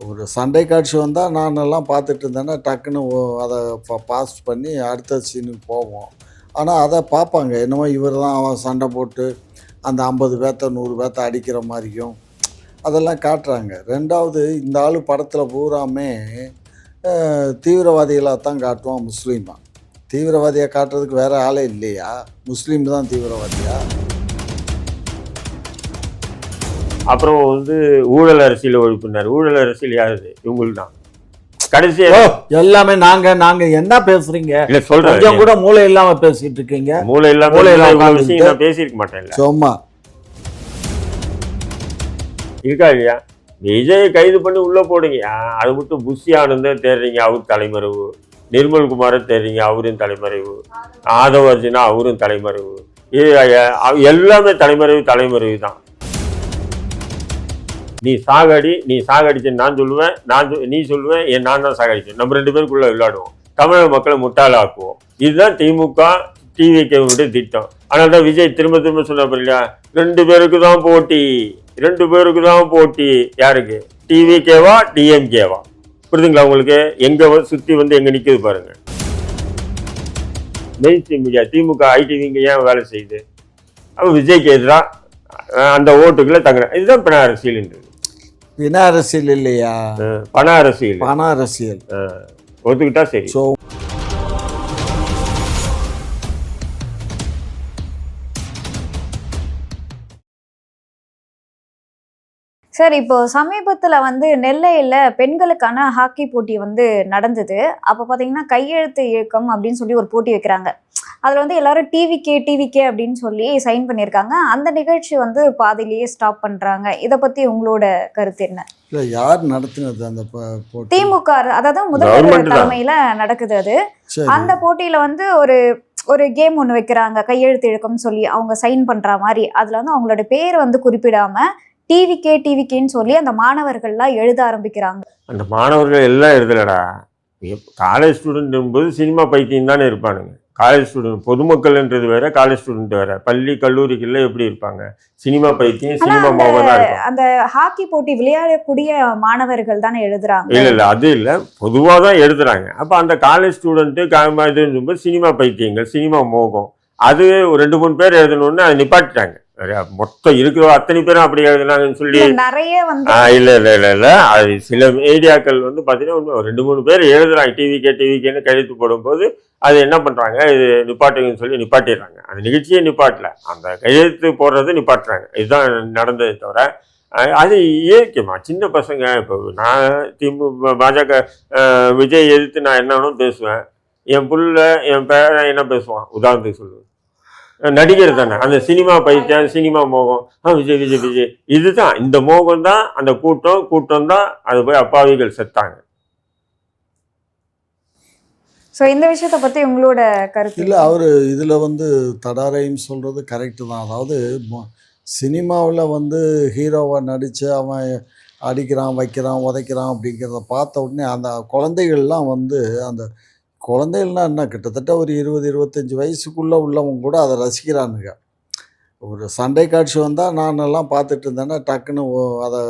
ஒரு சண்டை காட்சி வந்தால் நானெல்லாம் பார்த்துட்டு இருந்தேன்னா டக்குன்னு அதை பாஸ்ட் பண்ணி அடுத்த சீனுக்கு போவோம். ஆனால் அதை பார்ப்பாங்க, என்னமோ இவர் தான் அவன் சண்டை போட்டு அந்த 50 பேர்த்த 100 பேர்த்த அடிக்கிற மாதிரியும் அதெல்லாம் காட்டுறாங்க. ரெண்டாவது, இந்த ஆள் படத்தில் பூராமே தீவிரவாதிகளாக தான் காட்டுவான். முஸ்லீமா தீவிரவாதியை காட்டுறதுக்கு வேறு ஆளே இல்லையா? முஸ்லீம் தான் தீவிரவாதியா? அப்புறம் வந்து ஊழல் அரசியல் ஒழிப்புனார். ஊழல் அரசியல் யாரு? இவங்களுக்கு தான் கடைசியா எல்லாமே நாங்க என்ன பேசுறீங்க? இல்ல சொல்றேன், கொஞ்சம் கூட மூளை இல்லாம பேசிட்டு இருக்கீங்க. மூளை இல்லாம விஷயம் நான் பேசியிருக்க மாட்டேன். சும்மா இருக்கா இல்லையா? விஜயை கைது பண்ணி உள்ள போடுங்க. அதை விட்டு புஷி ஆனந்த தேடுறீங்க, அவர் தலைமறைவு. நிர்மல்குமாரை தேடுறீங்க, அவரும் தலைமறைவு. ஆதவ அர்ஜுனா அவரும் தலைமறைவு. எல்லாமே தலைமறைவு தான். நீ சாகடிச்சேன்னு நான் சொல்லுவேன், நீ சொல்லுவேன், நான் தான் சாகடிச்சேன். நம்ம 2 பேருக்குள்ள விளையாடுவோம், தமிழக மக்களை முட்டாளாக்குவோம். இதுதான் திமுக டிவிகேவுடைய திட்டம். ஆனால் தான் விஜய் திரும்ப திரும்ப சொன்ன இல்லையா, 2 பேருக்கு தான் போட்டி. யாருக்கு? டிவிகேவா டிஎம்கேவா? புரியுதுங்களா உங்களுக்கு? எங்க சுத்தி வந்து எங்க நிக்குது பாருங்க. மெயின் ஸ்ட்ரீம் மீடியா திமுக ஐடிவிங்க ஏன் வேலை செய்யுது? அப்ப விஜய்க்கு எதிராக அந்த ஓட்டுக்குள்ள தங்குற. இதுதான் பிண அரசியல். பிண அரசியல் இல்லையா, பண அரசியல். ஒத்துக்கிட்டா சரி. சார், இப்போ சமீபத்தில் வந்து நெல்லையில் பெண்களுக்கான ஹாக்கி போட்டி வந்து நடந்தது. அப்போ பார்த்தீங்கன்னா கையெழுத்து இயக்கம் அப்படின்னு சொல்லி ஒரு போட்டி வைக்கிறாங்க. அதில் வந்து எல்லாரும் டிவிகே அப்படின்னு சொல்லி சைன் பண்ணியிருக்காங்க. அந்த நிகழ்ச்சி வந்து பாதியிலேயே ஸ்டாப் பண்ணுறாங்க. இதை பற்றி உங்களோட கருத்து என்ன? இல்லை, யார் நடத்துனது அந்த போட்டி? திமுக, அதாவது முதல்வர் தலைமையில் நடக்குது அது. அந்த போட்டியில் வந்து ஒரு கேம் ஒன்று வைக்கிறாங்க, கையெழுத்து இயக்கம்னு சொல்லி. அவங்க சைன் பண்ணுற மாதிரி அதில் வந்து அவங்களோட பேர் வந்து குறிப்பிடாமல் டிவிகேன்னு சொல்லி அந்த மாணவர்கள்லாம் எழுத ஆரம்பிக்கிறாங்க. அந்த மாணவர்கள் எல்லாம் எழுதலடா. காலேஜ் ஸ்டூடெண்ட் போது சினிமா பைத்தியம் தானே இருப்பானுங்க. காலேஜ் ஸ்டூடெண்ட், பொதுமக்கள்ன்றது வேற, காலேஜ் ஸ்டூடெண்ட் வேற. பள்ளி கல்லூரிகள்ல எப்படி இருப்பாங்க? சினிமா பைத்தியம், சினிமா மோகம் தான் இருக்கும். அந்த ஹாக்கி போட்டி விளையாடக்கூடிய மாணவர்கள் தானே எழுதுறாங்க. இல்ல அது இல்ல, பொதுவாக தான் எழுதுறாங்க. அப்ப அந்த காலேஜ் ஸ்டூடெண்ட்டு சினிமா பைத்தியங்கள், சினிமா மோகம், அது 2-3 பேர் எழுதணும்னு அதை நிப்பாட்டிட்டாங்க. மொத்தம் இருக்கிற அத்தனை பேரும் அப்படி எழுதினாங்கன்னு சொல்லி நிறைய வந்து இல்ல அது சில மீடியாக்கள் வந்து பாத்தீங்கன்னா 2-3 பேர் எழுதுறாங்க. டிவிகேன்னு கையெழுத்து போடும் போது அது என்ன பண்றாங்க, இது நிப்பாட்டுங்கன்னு சொல்லி நிப்பாட்டிடுறாங்க. அந்த நிகழ்ச்சியே நிப்பாட்டல, அந்த கையெழுத்து போடுறது நிப்பாட்டுறாங்க. இதுதான் நடந்ததை தவிர அது இயற்கைமா. சின்ன பசங்க, இப்போ நான் பாஜக விஜய் எதிர்த்து நான் என்ன வேணும் பேசுவேன். என் புள்ள என் பேரன் என்ன பேசுவான், உதாரணத்துக்கு சொல்லுவேன். நடிகர் தானே, அந்த சினிமா பைத்தியம், சினிமா மோகம். விஜய் இதுதான், இந்த மோகம் தான் அந்த கூட்டம் தான். அது போய் அப்பாவிகள் செத்தாங்க. இந்த விஷயத்தை பத்தி உங்களோட கருத்து? இல்லை, அவர் இதில் வந்து தடாரைன்னு சொல்கிறது கரெக்டு தான். அதாவது சினிமாவில் வந்து ஹீரோவை நடித்து அவன் அடிக்கிறான், வைக்கிறான், உதைக்கிறான் அப்படிங்கிறத பார்த்த உடனே அந்த குழந்தைகள்லாம் வந்து, அந்த குழந்தைகள்னால் என்ன, கிட்டத்தட்ட ஒரு 20-25 வயசுக்குள்ளே உள்ளவங்க கூட அதை ரசிக்கிறானுங்க. ஒரு சண்டை காட்சி வந்தால் நானெல்லாம் பார்த்துட்டு இருந்தேன்னா டக்குன்னு அதை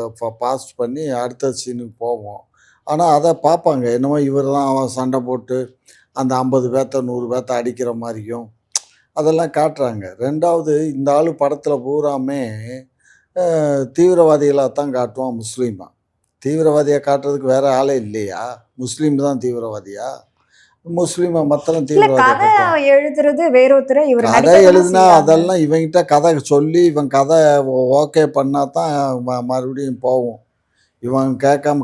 பாஸ்ட் பண்ணி அடுத்த சீனுக்கு போவோம். ஆனால் அதை பார்ப்பாங்க, என்னமோ இவர் தான் அவன் சண்டை போட்டு அந்த 50 பேர்த்த 100 பேர்த்த அடிக்கிற மாதிரியும் அதெல்லாம் காட்டுறாங்க. ரெண்டாவது, இந்த ஆள் படத்தில் பூராமே தீவிரவாதிகளாக தான் காட்டுவான். முஸ்லீமா தீவிரவாதியை காட்டுறதுக்கு வேறு ஆளே இல்லையா? முஸ்லீம் தான் தீவிரவாதியா? முஸ்லீமை மத்தளம் தீவிரவாதி எழுதுறது வேறொருத்தர், இவர் கதை எழுதுனா அதெல்லாம் இவங்கிட்ட கதை சொல்லி இவன் கதை ஓகே பண்ணா தான் மறுபடியும் போவோம். இவன்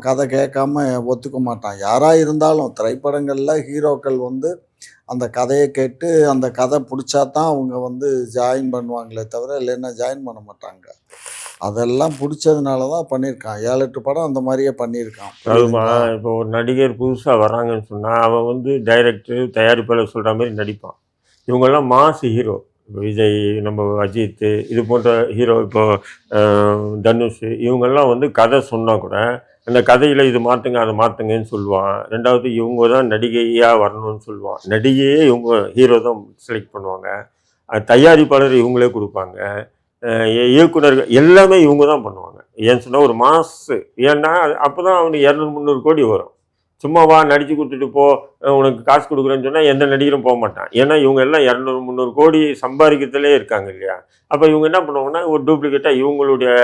கதை கேட்காம ஒத்துக்க மாட்டான். யாராக இருந்தாலும் திரைப்படங்களில் ஹீரோக்கள் வந்து அந்த கதையை கேட்டு அந்த கதை பிடிச்சா தான் அவங்க வந்து ஜாயின் பண்ணுவாங்களே தவிர இல்லைன்னா ஜாயின் பண்ண மாட்டாங்க. அதெல்லாம் பிடிச்சதுனால தான் பண்ணியிருக்கான். 7-8 படம் அந்த மாதிரியே பண்ணியிருக்கான். அதுமா இப்போ ஒரு நடிகர் புதுசாக வர்றாங்கன்னு சொன்னால் அவன் வந்து டைரக்டர், தயாரிப்பாளர் சொல்கிற மாதிரி நடிப்பான். இவங்கெல்லாம் மாஸ் ஹீரோ. விஜய், நம்ம அஜித், இது போன்ற ஹீரோ, இப்போ தனுஷ், இவங்கெல்லாம் வந்து கதை சொன்னால் கூட அந்த கதையில் இது மாற்றுங்க அதை மாற்றுங்கன்னு சொல்லுவான். ரெண்டாவது, இவங்க தான் நடிகையாக வரணும்னு சொல்லுவான். நடிகையே இவங்க ஹீரோ தான் செலக்ட் பண்ணுவாங்க. தயாரிப்பாளர் இவங்களே கொடுப்பாங்க. இயக்குனர்கள் எல்லாமே இவங்க தான் பண்ணுவாங்க. ஏன்னு சொன்னால் ஒரு மாசு, ஏன்னா அப்போ தான் அவனுக்கு 200-300 கோடி வரும். சும்மா வா நடிச்சு கொடுத்துட்டு போ, உனக்கு காசு கொடுக்குறேன்னு சொன்னால் எந்த நடிகரும் போக மாட்டான். ஏன்னா இவங்க எல்லாம் 200-300 கோடி சம்பாதிக்கிறதுலே இருக்காங்க இல்லையா. அப்போ இவங்க என்ன பண்ணுவாங்கன்னா ஒரு டூப்ளிகேட்டாக இவங்களுடைய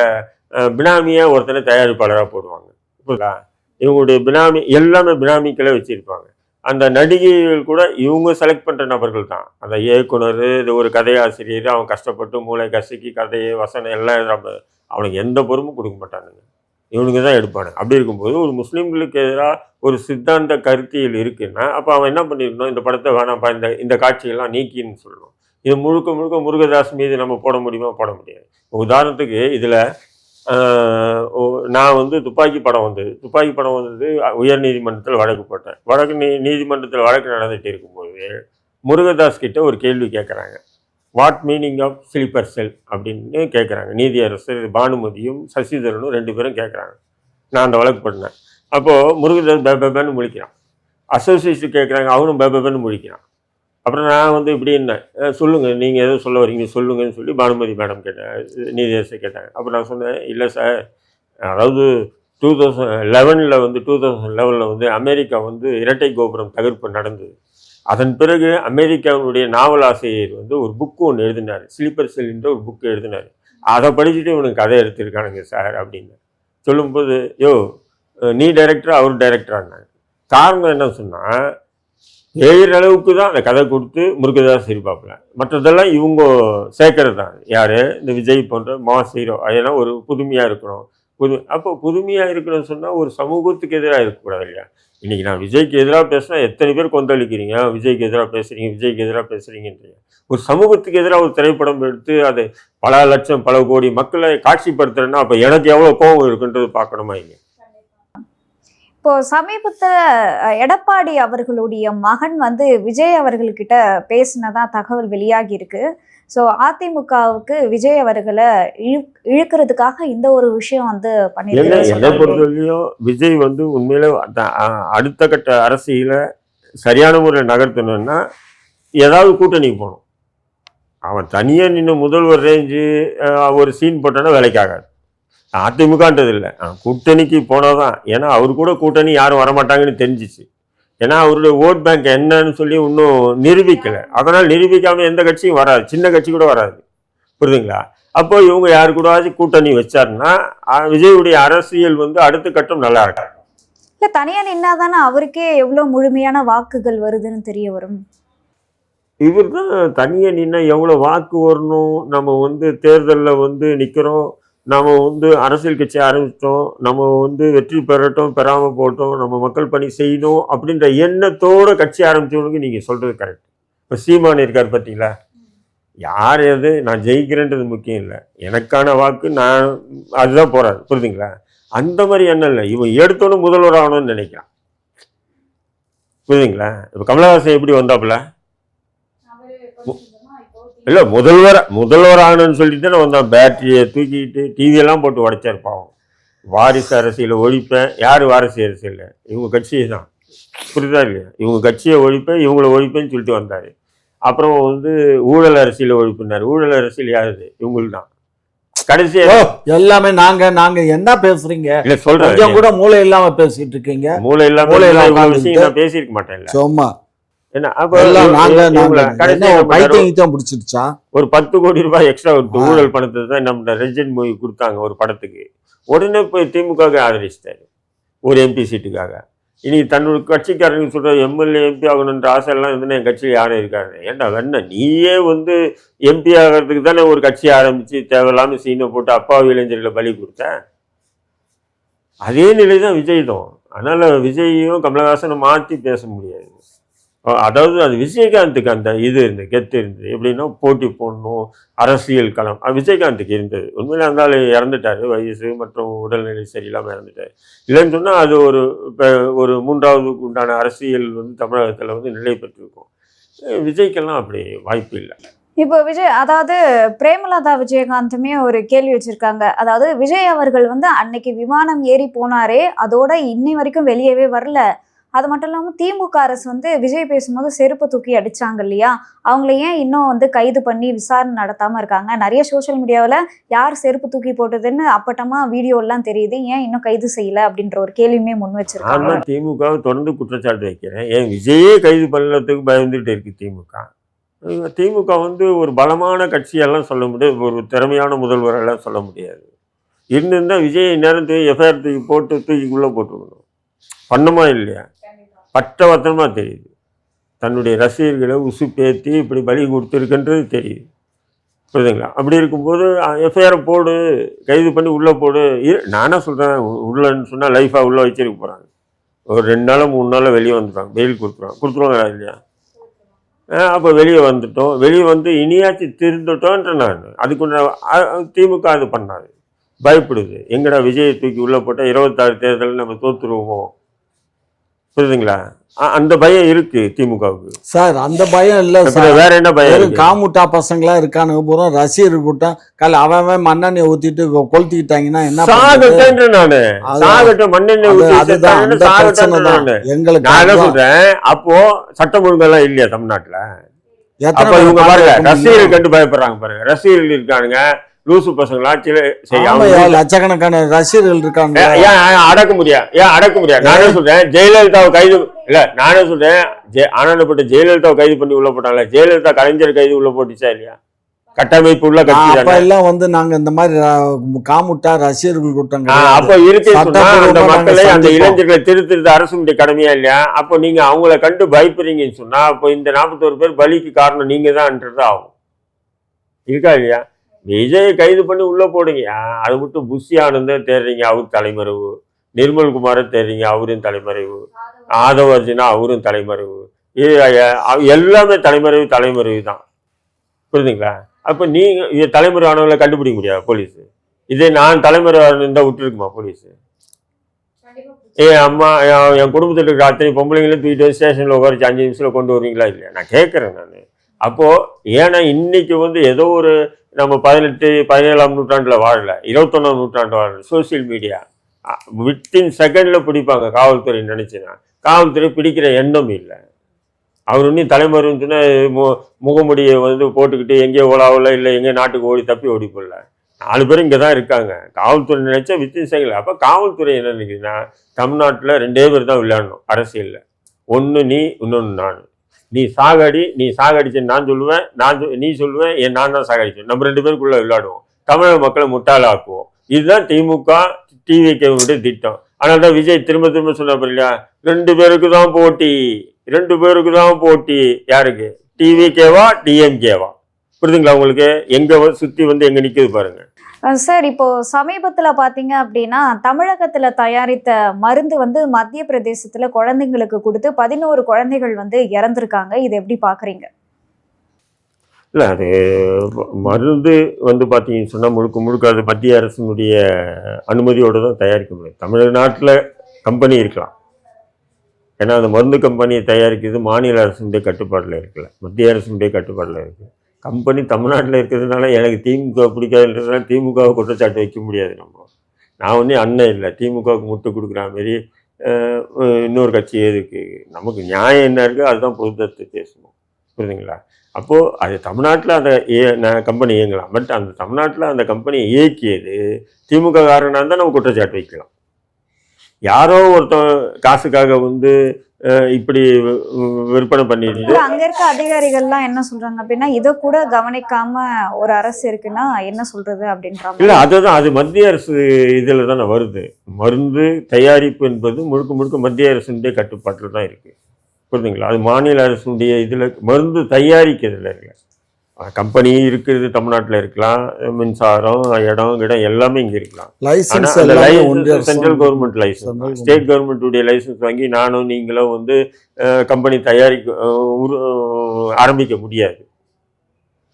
பினாமியாக ஒருத்தனை தயாரிப்பாளராக போடுவாங்க. புரியுதா? இவங்களுடைய பினாமி எல்லாமே பினாமிக்களே வச்சுருப்பாங்க. அந்த நடிகைகள் கூட இவங்க செலக்ட் பண்ணுற நபர்கள் தான். அந்த இயக்குனர், இது ஒரு கதையாசிரியர், அவன் கஷ்டப்பட்டு மூளை கசக்கி கதையை வசனம் எல்லாம் எழுதுறாங்க. அவனுக்கு எந்த பொறுப்பும் கொடுக்க மாட்டானுங்க, இவனுங்க தான் எடுப்பானுங்க. அப்படி இருக்கும்போது ஒரு முஸ்லீம்களுக்கு எதிராக ஒரு சித்தாந்த கருத்தியல் இருக்குன்னா அப்போ அவன் என்ன பண்ணிருக்கணும், இந்த படத்தை வேணாம்ப்பா, இந்த காட்சியெல்லாம் நீக்கின்னு சொல்லணும். இது முழுக்க முழுக்க முருகதாஸ் மீது நம்ம போட முடியுமா? போட முடியாது. உதாரணத்துக்கு இதில் நான் வந்து துப்பாக்கி படம் வந்தது உயர் நீதிமன்றத்தில் வழக்கு போட்டேன். நீதிமன்றத்தில் வழக்கு நடந்துகிட்டு இருக்கும்போது முருகதாஸ் கிட்ட ஒரு கேள்வி கேட்குறாங்க. What meaning of sleeper cell அப்படின்னு கேட்குறாங்க. நீதியரசர் பானுமதியும் சசிதரனும் 2 பேரும் கேட்குறாங்க. நான் அந்த வழக்கு பண்ணேன். அப்போது முருகதாஸ் பேபேன்னு முழிக்கிறான். அசோசியேஷன் கேட்குறாங்க, அவனும் பேபேன்னு முழிக்கிறான். அப்புறம் நான் வந்து இப்படி என்ன சொல்லுங்கள், நீங்கள் எதோ சொல்ல வரீங்க சொல்லுங்கன்னு சொல்லி பானுமதி மேடம் கேட்டேன், நீதியரசர் கேட்டாங்க. அப்போ நான் சொன்னேன், இல்லை சார், அதாவது 2011 வந்து அமெரிக்கா வந்து இரட்டை கோபுரம் தகர்ப்பு நடந்தது. அதன் பிறகு அமெரிக்காவுடைய நாவல் ஆசிரியர் வந்து ஒரு புக்கு ஒன்று எழுதினார், ஸ்லீப்பர் செல்ன்ற ஒரு புக்கு எழுதினார். அதை படிச்சுட்டு இவனுக்கு கதை எடுத்திருக்கானுங்க சார் அப்படின்னு சொல்லும்போது, நீ டைரக்டரா அவர் டைரக்டரான்னாங்க. காரணம் என்ன சொன்னால், ஏழு அளவுக்கு தான் அந்த கதை கொடுத்து முருகதாஸ் இருப்பாப்புல, மற்றதெல்லாம் இவங்க சேர்க்கறது தான். யார்? இந்த விஜய் போன்ற மாஸ் ஹீரோ. அதெல்லாம் ஒரு புதுமையாக இருக்கணும். அப்போ புதுமையாக இருக்கணும்னு சொன்னால் ஒரு சமூகத்துக்கு எதிராக இருக்கக்கூடாது இல்லையா. இன்றைக்கி நான் விஜய்க்கு எதிராக பேசினா எத்தனை பேர் கொந்தளிக்கிறீங்க, விஜய்க்கு எதிராக பேசுகிறீங்கன்றீங்க. ஒரு சமூகத்துக்கு எதிராக ஒரு திரைப்படம் எடுத்து அதை பல லட்சம் பல கோடி மக்களை காட்சிப்படுத்துறேன்னா அப்போ எனக்கு எவ்வளோ கோபம் இருக்குன்றது பார்க்கணுமா இல்லையா. இப்போ சமீபத்தில் எடப்பாடி அவர்களுடைய மகன் வந்து விஜய் அவர்கள்கிட்ட பேசினதா தகவல் வெளியாகி இருக்கு. ஸோ அதிமுகவுக்கு விஜய் அவர்களை இழுக்கிறதுக்காக இந்த ஒரு விஷயம் வந்து பண்ணியிருக்காங்க. என்னை பொறுத்தவரையும் விஜய் வந்து உண்மையில அடுத்த கட்ட அரசியலை சரியான முறையில் நகர்த்தணும்னா ஏதாவது கூட்டணிக்கு போகணும். அவன் தனியாக நின்று முதல்வர் ரேஞ்சு ஒரு சீன் போட்டானா வேலைக்காகாது. அதிமுகன்றது இல்லை, கூட்டணிக்கு போனால் தான். ஏன்னா அவர் கூட கூட்டணி யாரும் வரமாட்டாங்கன்னு தெரிஞ்சிச்சு. ஏன்னா அவருடைய ஓட் பேங்க் என்னன்னு சொல்லி இன்னும் நிரூபிக்கலை. அதனால் நிரூபிக்காமல் எந்த கட்சியும் வராது, சின்ன கட்சி கூட வராது. புரியுதுங்களா? அப்போ இவங்க யாரு கூடவாச்சு கூட்டணி வச்சாருன்னா விஜயுடைய அரசியல் வந்து அடுத்த கட்டம் நல்லா இருக்காது. இல்லை, தனியாக நின்னா தானே அவருக்கே எவ்வளோ முழுமையான வாக்குகள் வருதுன்னு தெரிய வரும். இவர் தான் தனியாக நின்னா எவ்வளோ வாக்கு வரணும். நம்ம வந்து தேர்தலில் வந்து நிற்கிறோம், நம்ம வந்து அரசியல் கட்சி ஆரம்பித்தோம், நம்ம வந்து வெற்றி பெறட்டும் பெறாமல் போட்டோம், நம்ம மக்கள் பணி செய்யணும் அப்படின்ற எண்ணத்தோடு கட்சி ஆரம்பித்தவனுக்கு நீங்கள் சொல்கிறது கரெக்ட். இப்போ சீமான் இருக்கார் பார்த்தீங்களா, யார் எது நான் ஜெயிக்கிறேன்றது முக்கியம் இல்லை, எனக்கான வாக்கு நான் அதுதான் போகிறாரு. புரியுதுங்களா? அந்த மாதிரி எண்ணம் இல்லை. இவன் எடுத்தோன்னு முதல்வர் ஆகணும்னு நினைக்கிறான். புரியுதுங்களா? இப்போ கமலஹாசன் எப்படி வந்தாப்புல, இல்லை முதல்வர் ஆகணும்னு சொல்லிட்டு தான் வந்தான். பேட்டரியை தூக்கிட்டு டிவியெல்லாம் போட்டு உடைச்சார் பாவம். வாரிசு அரசியலை ஒழிப்பேன். யார் வாரிசு அரசியல்? இவங்க கட்சியை தான். புரியுதா இல்லையா? இவங்க கட்சியை ஒழிப்பேன், இவங்களை ஒழிப்பேன்னு சொல்லிட்டு வந்தார். அப்புறம் வந்து ஊழல் அரசியலை ஒழிப்புனார். ஊழல் அரசியல் யாருது? இவங்களுக்கு தான். கடைசியா எல்லாமே நாங்க என்ன பேசுறீங்க? இல்லை சொல்றேன், கூட மூளை இல்லாம பேசிட்டு இருக்கீங்க. மூளை இல்லாம விஷயம் நான் பேசியிருக்க மாட்டேன். சும்மா ஒரு 10 கோடி ரூபாய் எக்ஸ்ட்ரா ஊழல் பணத்தை தான் நம்ம ரெஜெண்ட் மூவி கொடுத்தாங்க ஒரு படத்துக்கு. உடனே போய் திமுக ஆதரிச்சிட்டாரு ஒரு எம்பி சீட்டுக்காக. இனி தன்னோட கட்சிக்காரங்க சொல்ற எம்எல்ஏ எம்பி ஆகணுன்ற ஆசை எல்லாம் இருந்துன்னு என் கட்சியில் யாரும் இருக்காரு. ஏன்டா வேணா நீயே வந்து எம்பி ஆகிறதுக்கு தானே ஒரு கட்சி ஆரம்பிச்சு தேவையில்லாம சீனை போட்டு அப்பாவி இளைஞர்களை பலி கொடுத்த. அதே நிலை தான் விஜய் தான். அதனால விஜயையும் கமலஹாசனை மாற்றி பேச முடியாது. அதாவது அது விஜயகாந்துக்கு அந்த இது இருந்தது, கெத்து இருந்தது. எப்படின்னா போட்டி போடணும், அரசியல் களம். விஜயகாந்துக்கு இருந்தது. உண்மையிலே இருந்தாலும் இறந்துட்டார், வயசு மற்றும் உடல்நிலை சரியில்லாமல் இறந்துட்டார். இல்லைன்னு சொன்னால் அது ஒரு 3வது உண்டான அரசியல் வந்து தமிழகத்தில் வந்து நிலை பெற்றிருக்கும். விஜய்க்கெல்லாம் அப்படி வாய்ப்பு இல்லை. இப்போ அதாவது பிரேமலதா விஜயகாந்துமே ஒரு கேள்வி வச்சிருக்காங்க. அதாவது விஜய் அவர்கள் வந்து அன்னைக்கு விமானம் ஏறி போனாரே, அதோட இன்னை வரைக்கும் வெளியவே வரல. அது மட்டும் இல்லாம திமுக அரசு வந்து விஜய் பேசும்போது செருப்பு தூக்கி அடிச்சாங்க இல்லையா, அவங்கள ஏன் இன்னும் வந்து கைது பண்ணி விசாரணை நடத்தாம இருக்காங்க? நிறைய சோஷியல் மீடியாவில் யார் செருப்பு தூக்கி போட்டதுன்னு அப்பட்டமா வீடியோ எல்லாம் தெரியுது, ஏன் இன்னும் கைது செய்யல அப்படின்ற ஒரு கேள்வியுமே முன் வச்சிருக்காங்க. நான் திமுகவை தொடர்ந்து குற்றச்சாட்டு வைக்கிறேன். ஏன் விஜயே கைது பண்ணலத்துக்கு பயந்துட்டு இருக்கு திமுக. திமுக வந்து ஒரு பலமான கட்சியெல்லாம் சொல்ல முடியாது, ஒரு திறமையான முதல்வரெல்லாம் சொல்ல முடியாது. இருந்திருந்தால் விஜய் நேரம் எஃப்ஐஆர் தூக்கி போட்டு தூக்கிக்குள்ளே போட்டுக்கணும். பண்ணமா இல்லையா? பட்டவர்த்தனமாக தெரியுது. தன்னுடைய ரசிகர்களை உசுப்பேற்றி இப்படி பலி கொடுத்துருக்குன்றது தெரியுது. புரியுதுங்களா? அப்படி இருக்கும்போது எஃப்ஐஆர் போடு, கைது பண்ணி உள்ளே போடு. நானே சொல்கிறேன், உள்ளன்னு சொன்னால் லைஃபாக உள்ளே வச்சிருக்க போகிறாங்க. ஒரு 2 நாள் 3 நாளில் வெளியே வந்துடுவாங்க, பெயில் கொடுத்துருவாங்க இல்லையா? அப்போ வெளியே வந்துட்டோம், வெளியே வந்து இனியாச்சும் திருந்துட்டோன்ற நான் அதுக்கு திமுக அது பண்ணாது, பயப்படுது. எங்கடா விஜயை தூக்கி உள்ளே போட்டால் 26 தேர்தலில் நம்ம தோற்றுருவோம். புரியுதுங்களா? அந்த பயம் இருக்கு திமுகவுக்கு. சார் அந்த பயம் இல்லை சார். வேற என்ன பயம்? காமுட்டா பசங்களா இருக்கானுங்க பூரா ரசிகர் கூட்டம். அவன் மண்ணெண்ணெய் ஊத்திட்டு கொளுத்திக்கிட்டாங்கன்னா என்ன சாகட்டேன் நானு, சாகட்டும் மண்ணெண்ணெய் எங்களுக்கு நான் சொல்றேன். அப்போ சட்டம் ஒழுங்கெல்லாம் இல்லையா தமிழ்நாட்டுல? அப்ப இவங்க பாருங்க, ரசிகர்கள் கண்டு பயப்படுறாங்க பாருங்க. ரசிகர்கள் இருக்கானுங்க, லூசு பசங்களா லட்சக்கணக்கான ரசிகர்கள் இருக்காங்க. ஏன் அடக்க முடியாது? நானே சொல்றேன், ஜெயலலிதாவை கைது இல்ல, நானே சொல்றேன், ஆனந்தப்பட்ட ஜெயலலிதாவை கைது பண்ணி உள்ள போட்டாங்களே, ஜெயலலிதா கலைஞர் கைது உள்ள போட்டுச்சா இல்லையா? கட்டமைப்பு உள்ள கட்சி எல்லாம் வந்து நாங்க இந்த மாதிரி காமுட்டா ரசிகர்கள் கூட்டம் அப்ப இருக்கு. அந்த மக்களை, அந்த இளைஞர்களை திருத்துறது அரசுடைய கடமையா இல்லையா? அப்போ நீங்க அவங்கள கண்டு பயப்படுறீங்கன்னு சொன்னா அப்போ இந்த 41 பேர் பலிக்கு காரணம் நீங்க தான்ன்றது ஆகும். இருக்கா இல்லையா? விஜயை கைது பண்ணி உள்ள போடுங்க. அதை விட்டு புஷி ஆனந்த தேடுறீங்க, அவரு தலைமறைவு. நிர்மல்குமாரை தேடுறீங்க, அவரும் தலைமறைவு. ஆதவ அர்ஜுனா அவரும் தலைமறைவு. எல்லாமே தலைமறைவு தான். புரியுதுங்களா? அப்போ நீங்க தலைமறை ஆனவங்களை கண்டுபிடிக்க முடியாது போலீஸ். இதே நான் தலைமறை இருந்தால் விட்டுருக்குமா போலீஸ்? அம்மா என் குடும்பத்தில் இருக்கிற அத்தனை பொம்பளைங்களும் தூக்கிட்டு வந்து ஸ்டேஷனில் உட்காரிச்சு 5 நிமிஷத்தில் கொண்டு வருவீங்களா இல்லையா? நான் கேட்குறேன் நான். அப்போது ஏன்னா இன்னைக்கு வந்து ஏதோ ஒரு நம்ம 18, 17ஆம் நூற்றாண்டில் வாழல, 21ஆம் நூற்றாண்டு வாழல. சோசியல் மீடியா வித்தின் செகண்டில் பிடிப்பாங்க காவல்துறை நினச்சினா. காவல்துறை பிடிக்கிற எண்ணம் இல்லை. அவர் இன்னும் தலைமறைன்னு சொன்னால் முகமுடியை வந்து போட்டுக்கிட்டு எங்கேயோ ஓலாவில் இல்லை எங்கேயோ நாட்டுக்கு ஓடி தப்பி ஓடி போடல. 4 பேர் இங்கே தான் இருக்காங்க. காவல்துறை நினைச்சா வித்தின் செகண்ட். அப்போ காவல்துறை என்ன நினைக்குதுன்னா, தமிழ்நாட்டில் 2 பேர் தான் விளையாடணும் அரசியலில். ஒன்று நீ, இன்னொன்று நான். நீ சாகடிச்சேன்னு நான் சொல்லுவேன், நீ சொல்லுவேன், நான் தான் சாகடிச்சேன். நம்ம 2 பேருக்குள்ள விளையாடுவோம், தமிழக மக்களை முட்டாளாக்குவோம். இதுதான் திமுக டிவிகேவுடைய திட்டம். ஆனால் தான் விஜய் திரும்ப திரும்ப சொன்ன இல்லையா, 2 பேருக்கு தான் போட்டி, 2 பேருக்கு தான் போட்டி. யாருக்கு? டிவிகேவா டிஎம்கேவா? புரியுதுங்களா உங்களுக்கு? எங்க சுத்தி வந்து எங்க நிக்குது பாருங்க. சார், இப்போ சமீபத்துல பாத்தீங்க அப்படின்னா தமிழகத்துல தயாரித்த மருந்து வந்து மத்திய பிரதேசத்துல குழந்தைங்களுக்கு கொடுத்து 11 குழந்தைகள் வந்து இறந்திருக்காங்க. இது எப்படி பாக்குறீங்க? இல்லை, அது மருந்து வந்து பார்த்தீங்கன்னு சொன்னால் முழுக்க அது மத்திய அரசினுடைய அனுமதியோடு தான் தயாரிக்க முடியும். தமிழ்நாட்டில் கம்பெனி இருக்கலாம், ஏன்னா அந்த மருந்து கம்பெனியை தயாரிக்கிறது மாநில அரசுடைய கட்டுப்பாட்டில் இருக்குல்ல, மத்திய அரசுடைய கட்டுப்பாட்டில் இருக்குது. கம்பெனி தமிழ்நாட்டில் இருக்கிறதுனால எனக்கு திமுக பிடிக்காதுன்றதுனால திமுகவை குற்றச்சாட்டு வைக்க முடியாது. நான் ஒன்றே அண்ணன் இல்லை, திமுகவுக்கு முட்டு கொடுக்குற மாரி இன்னொரு கட்சி எதுக்கு? நமக்கு நியாயம் என்ன இருக்குது அதுதான் பொருத்தத்தை பேசணும். புரியுதுங்களா? அப்போது அது தமிழ்நாட்டில் அந்த கம்பெனி இயங்கலாம். பட் அந்த தமிழ்நாட்டில் அந்த கம்பெனியை இயக்கியது திமுக காரனாக இருந்தால் நம்ம குற்றச்சாட்டு வைக்கலாம். யாரோ ஒருத்தன் காசுக்காக வந்து இப்படி விற்பனை பண்ணிட்டு அங்க இருக்க அதிகாரிகள்லாம் என்ன சொல்றாங்க அப்படின்னா, இதை கூட கவனிக்காம ஒரு அரசு இருக்குன்னா என்ன சொல்றது அப்படின்றாங்க. இல்லை, அதுதான், அது மத்திய அரசு இதில் தானே வருது. மருந்து தயாரிப்பு என்பது முழுக்க மத்திய அரசுடைய கட்டுப்பாட்டில் தான் இருக்குது. புரியுதுங்களா? அது மாநில அரசுடைய இதில் மருந்து தயாரிக்கிறதுல இருக்கு. கம்பெனி இருக்கிறது தமிழ்நாட்டில் இருக்கலாம், மின்சாரம் இடம் எல்லாமே இங்கே இருக்கலாம். சென்ட்ரல் கவர்மெண்ட் லைசன்ஸ், ஸ்டேட் கவர்மெண்ட்டுடைய லைசன்ஸ் வாங்கி நானும் நீங்களும் வந்து கம்பெனி ஆரம்பிக்க முடியாது.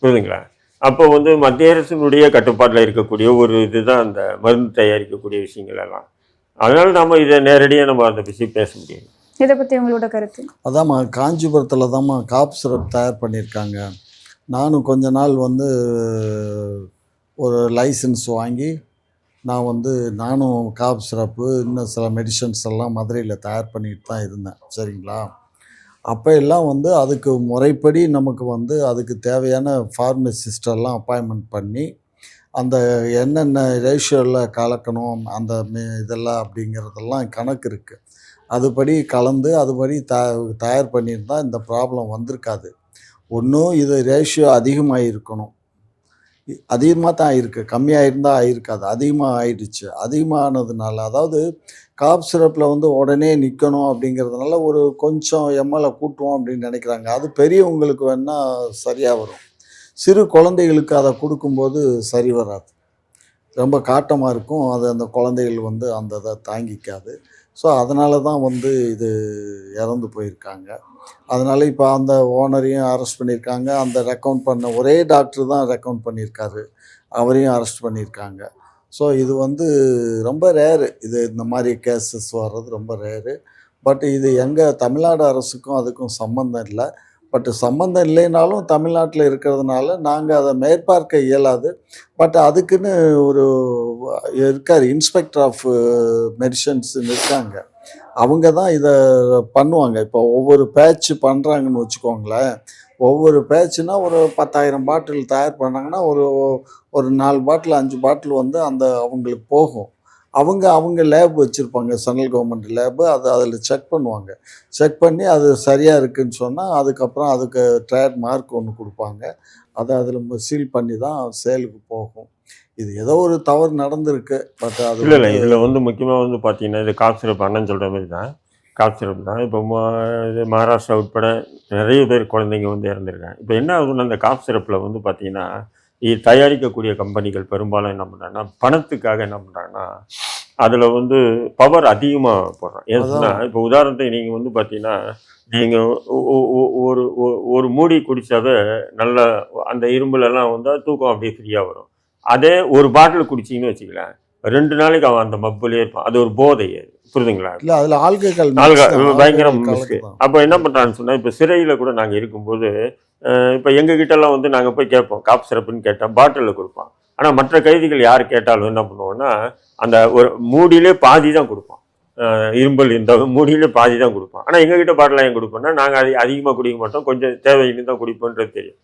புரியுதுங்களா? அப்போ வந்து மத்திய அரசினுடைய கட்டுப்பாட்டில் இருக்கக்கூடிய ஒரு இதுதான் அந்த மருந்து தயாரிக்கக்கூடிய விஷயங்கள் எல்லாம். அதனால நம்ம இதை நேரடியாக நம்ம அந்த விஷயம் பேச முடியும். இதை பற்றி உங்களோட கருத்து? அதாம்மா, காஞ்சிபுரத்தில் தாம்மா காப் சிரப் தயார் பண்ணியிருக்காங்க. நானும் கொஞ்ச நாள் வந்து ஒரு லைசன்ஸ் வாங்கி நான் வந்து நானும் காப் சிரப்பு இன்னும் சில மெடிசன்ஸ் எல்லாம் மதுரையில் தயார் பண்ணிட்டு தான் இருந்தேன். சரிங்களா? அப்போ எல்லாம் வந்து அதுக்கு முறைப்படி நமக்கு வந்து அதுக்கு தேவையான ஃபார்மசிஸ்டெல்லாம் அப்பாயின்மெண்ட் பண்ணி, அந்த என்னென்ன ரேஷியோவில் கலக்கணும், அந்த இதெல்லாம் அப்படிங்கிறதெல்லாம் கணக்கு இருக்குது. அதுபடி கலந்து அதுபடி தயார் பண்ணியிருந்தா இந்த ப்ராப்ளம் வந்திருக்காது. ஒன்றும் இது ரேஷியோ அதிகமாக இருக்கணும். அதிகமாக தான் ஆயிருக்கு. கம்மியாக இருந்தால் ஆயிருக்காது. அதிகமாக ஆயிடுச்சு. அதிகமானதுனால அதாவது காப் சிரப்பில் வந்து உடனே நிற்கணும் அப்படிங்கிறதுனால ஒரு கொஞ்சம் எம்எல்லை கூட்டுவோம் அப்படின்னு நினைக்கிறாங்க. அது பெரியவங்களுக்கு வேணால் சரியாக வரும். சிறு குழந்தைகளுக்கு அதை கொடுக்கும்போது சரி வராது. ரொம்ப காட்டமாக இருக்கும். அது அந்த குழந்தைகள் வந்து அந்த இதை தாங்கிக்காது. ஸோ அதனால தான் வந்து இது இறந்து போயிருக்காங்க. அதனால் இப்போ அந்த ஓனரையும் அரெஸ்ட் பண்ணியிருக்காங்க. அந்த ரெக்கவுண்ட் பண்ண ஒரே டாக்டர் தான் ரெக்கவுண்ட் பண்ணியிருக்காரு. அவரையும் அரெஸ்ட் பண்ணியிருக்காங்க. ஸோ இது வந்து ரொம்ப ரேரு. இது இந்த மாதிரி கேஸஸ் வர்றது ரொம்ப ரேரு. பட் இது எங்கள் தமிழ்நாடு அரசுக்கும் அதுக்கும் சம்மந்தம் இல்லை. பட் சம்மந்தம் இல்லைனாலும் தமிழ்நாட்டில் இருக்கிறதுனால நாங்கள் அதை மேற்பார்க்க இயலாது. பட் அதுக்குன்னு ஒரு இருக்கார், இன்ஸ்பெக்டர் ஆஃப் மெடிசன்ஸ்ன்னு இருக்காங்க. அவங்க தான் இதை பண்ணுவாங்க. இப்போ ஒவ்வொரு பேட்ச் பண்ணுறாங்கன்னு வச்சுக்கோங்களேன். ஒவ்வொரு பேட்ச்னா ஒரு 10,000 பாட்டில் தயார் பண்ணாங்கன்னா ஒரு 4 பாட்டில் 5 பாட்டில் வந்து அந்த அவங்களுக்கு போகும். அவங்க லேப் வச்சுருப்பாங்க, சென்ட்ரல் கவர்மெண்ட் லேபு. அதில் செக் பண்ணுவாங்க. செக் பண்ணி அது சரியாக இருக்குதுன்னு சொன்னால் அதுக்கப்புறம் அதுக்கு ட்ரேட் மார்க் ஒன்று கொடுப்பாங்க. அதை அதில் சீல் பண்ணி தான் சேலுக்கு போகும். இது ஏதோ ஒரு தவறு நடந்திருக்கு. பட் அது இல்லை இதில் வந்து முக்கியமாக வந்து பார்த்தீங்கன்னா இது காப் சிரப் அண்ணன் சொல்கிற மாதிரி தான். காப் சிரப் தான். இப்போ இது மகாராஷ்டிரா உட்பட நிறைய பேர் குழந்தைங்க வந்து இறந்துருக்காங்க. இப்போ என்ன ஆகுதுன்னா அந்த காப் சிரப்பில் வந்து பார்த்தீங்கன்னா இது தயாரிக்கக்கூடிய கம்பெனிகள் பெரும்பாலும் என்ன பண்ணுறாங்கன்னா பணத்துக்காக என்ன பண்ணுறாங்கன்னா அதில் வந்து பவர் அதிகமாக போடுறான். ஏன் சொன்னால் இப்போ உதாரணத்துக்கு நீங்கள் வந்து பார்த்தீங்கன்னா நீங்கள் ஒரு மூடி குடித்தாவே நல்ல அந்த இரும்புலெல்லாம் வந்து தூக்கம் அப்படியே ஃப்ரீயாக வரும். அதே ஒரு பாட்டில் குடிச்சிங்கன்னு வச்சுக்கலாம், 2 நாளைக்கு அவன் அந்த மப்புலேயே இருப்பான். அது ஒரு போதை. புரியுதுங்களா? இல்லை, அதில் ஆல்கஹால் பயங்கரம் மிஸ்க்கு. அப்போ என்ன பண்ணுறான்னு சொன்னால் இப்போ சிறையில் கூட நாங்கள் இருக்கும்போது இப்போ எங்ககிட்டலாம் வந்து நாங்கள் போய் கேட்போம், காப் சிரப்புன்னு கேட்டால் பாட்டிலில் கொடுப்பான். ஆனால் மற்ற கைதிகள் யார் கேட்டாலும் என்ன பண்ணுவோன்னா அந்த ஒரு மூடியிலே பாதி தான் கொடுப்பான். இரும்பல் இந்த மூடியிலே பாதி தான் கொடுப்பான். ஆனால் எங்ககிட்ட பாட்டில் ஏன் கொடுப்போம்னா நாங்கள் அதிகமாக குடிக்க மாட்டோம், கொஞ்சம் தேவையின்னு தான் குடிப்போன்றது தெரியும்.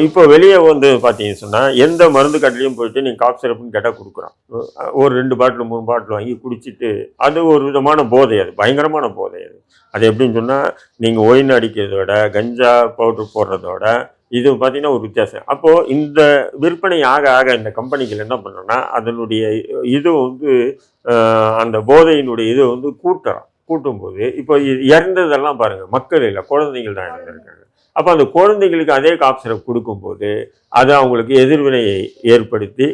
இப்போ வெளியே வந்து பார்த்தீங்கன்னு சொன்னால் எந்த மருந்து கடையிலையும் போயிட்டு நீங்கள் காப் சிரப்புன்னு கேட்டால் கொடுக்குறான். ஒரு 2 பாட்டில் 3 பாட்டில் வாங்கி குடிச்சிட்டு அது ஒரு விதமான போதை. அது பயங்கரமான போதை. அது எப்படின்னு சொன்னால் நீங்கள் ஒயின் அடிக்கிறதோட கஞ்சா பவுட்ரு போடுறதோட இது பார்த்தீங்கன்னா ஒரு வித்தியாசம். அப்போது இந்த விற்பனை ஆக ஆக இந்த கம்பெனிகள் என்ன பண்ணுறோன்னா அதனுடைய இது வந்து அந்த போதையினுடைய இதை வந்து கூட்டும்போது இப்போ இறந்ததெல்லாம் பாருங்கள், மக்கள் இல்லை, குழந்தைகள் தான் இறந்துருக்காங்க. அப்போ அந்த குழந்தைங்களுக்கு அதே காப் சிரப் கொடுக்கும்போது அது அவங்களுக்கு எதிர்வினையை ஏற்படுத்தி